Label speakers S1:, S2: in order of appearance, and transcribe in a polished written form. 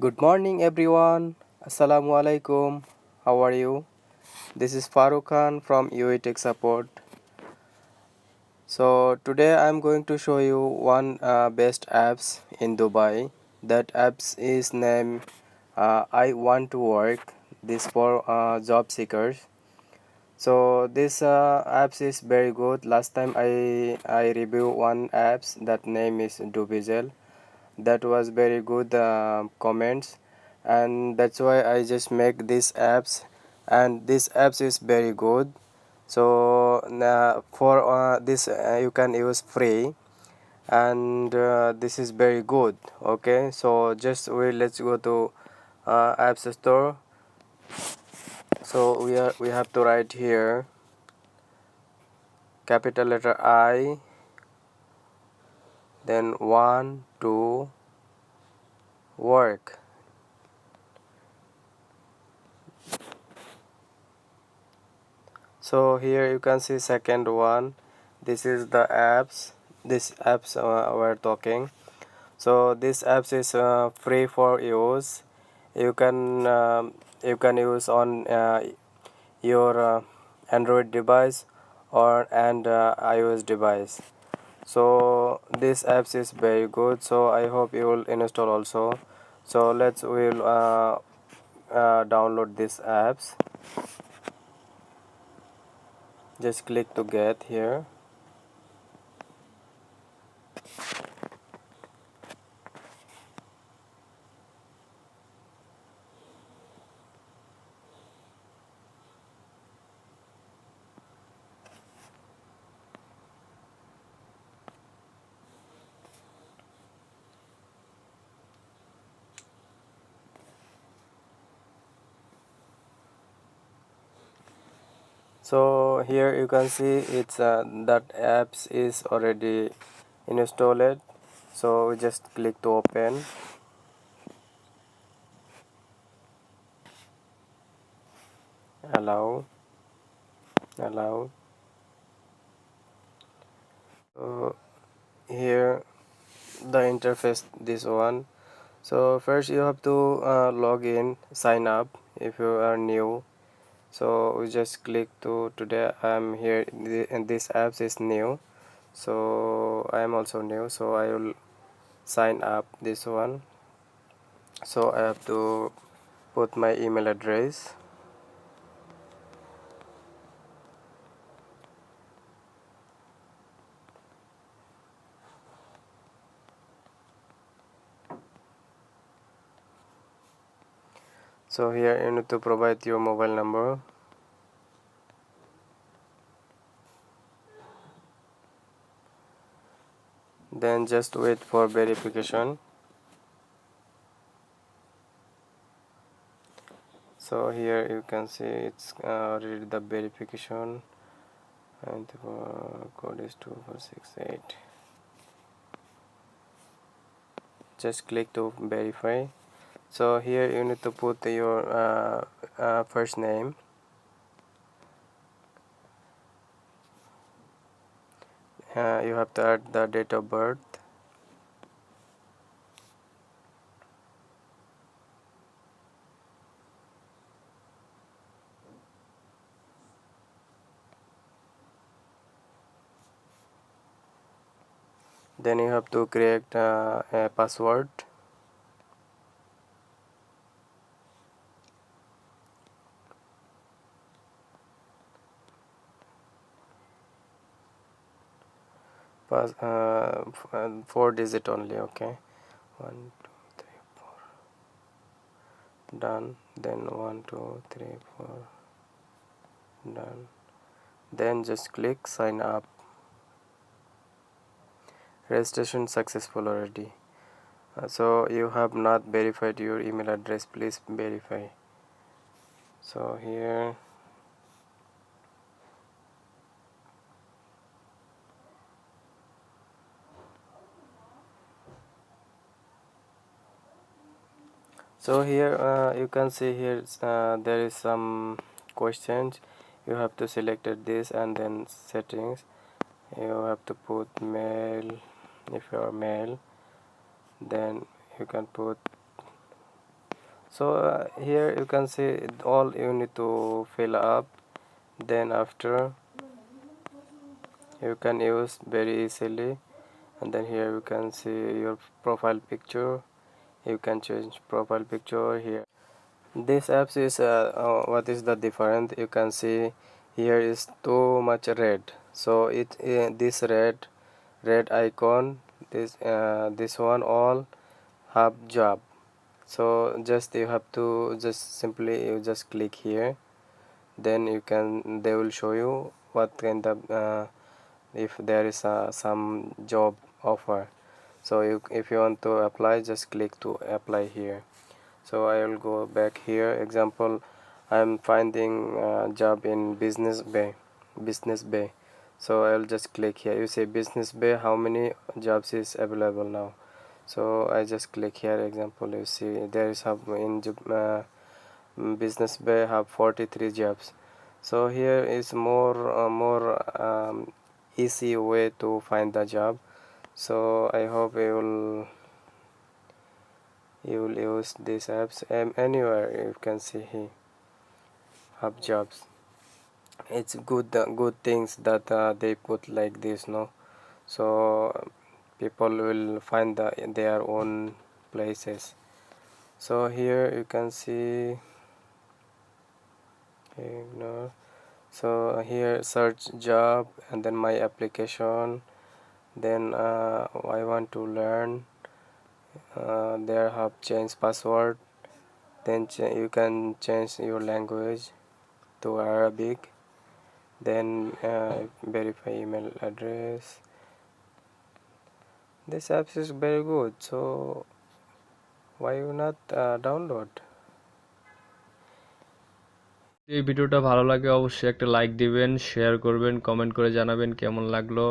S1: Good morning, everyone. Assalamu alaikum. How are you? This is Farooq Khan from UAE Tech Support. So today I'm going to show you one best apps in Dubai. That apps is named i12work. This for job seekers. So this apps is very good. Last time I review one apps that name is Dubizel. That was very good comments, and that's why I just make these apps, and this apps is very good. So for this you can use free, and this is very good. Okay, so just let's go to apps store. So we have to write here capital letter I, then one two work. So here you can see second one. This is the apps. This apps we're talking. So this apps is free for use. You can you can use on your Android device or and iOS device. So this apps is very good. So I hope you will install also. So we'll download these apps. Just click to get here. So here you can see it's that apps is already installed. So we just click to open. Allow. So here the interface this one. So first you have to log in, sign up if you are new. So we just click to today I'm here and this apps is new, so I am also new, so I will sign up this one. So I have to put my email address. So here you need to provide your mobile number. Then just wait for verification. So here you can see it's already the verification, and the code is 2468. Just click to verify. So here you need to put your first name, you have to add the date of birth, then you have to create a password. Four digit only. Okay, 1 2 3 4, done. Then 1 2 3 4, done. Then just click sign up. Registration successful already. So you have not verified your email address, please verify. So here you can see here there is some questions. You have to select this, and then settings you have to put male if you are male. Then you can put So here you can see all you need to fill up, then after you can use very easily. And then here you can see your profile picture. You can change profile picture here. This apps is what is the difference? You can see here is too much red, so this red icon, this one all have job. So just you have to just simply you just click here, then you can they will show you what kind of if there is some job offer. So if you want to apply, just click to apply here. So I will go back here. Example, I'm finding a job in business bay. So I'll just click here. You say business bay, how many jobs is available now? So I just click here. Example, you see there is have in business bay have 43 jobs. So here is more easy way to find the job. So I hope you will use these apps, anywhere you can see here have jobs. It's good things that they put like this, no? So people will find their own places. So here you can see ignore. So here search job, and then my application, then I want to learn. There have change password, then you can change your language to Arabic, then verify email address. This app is very good, so why you not download?
S2: এই ভিডিওটা ভালো লাগে অবশ্যই একটা like দিবেন, share করবেন, comment করে জানাবেন কেমন লাগলো।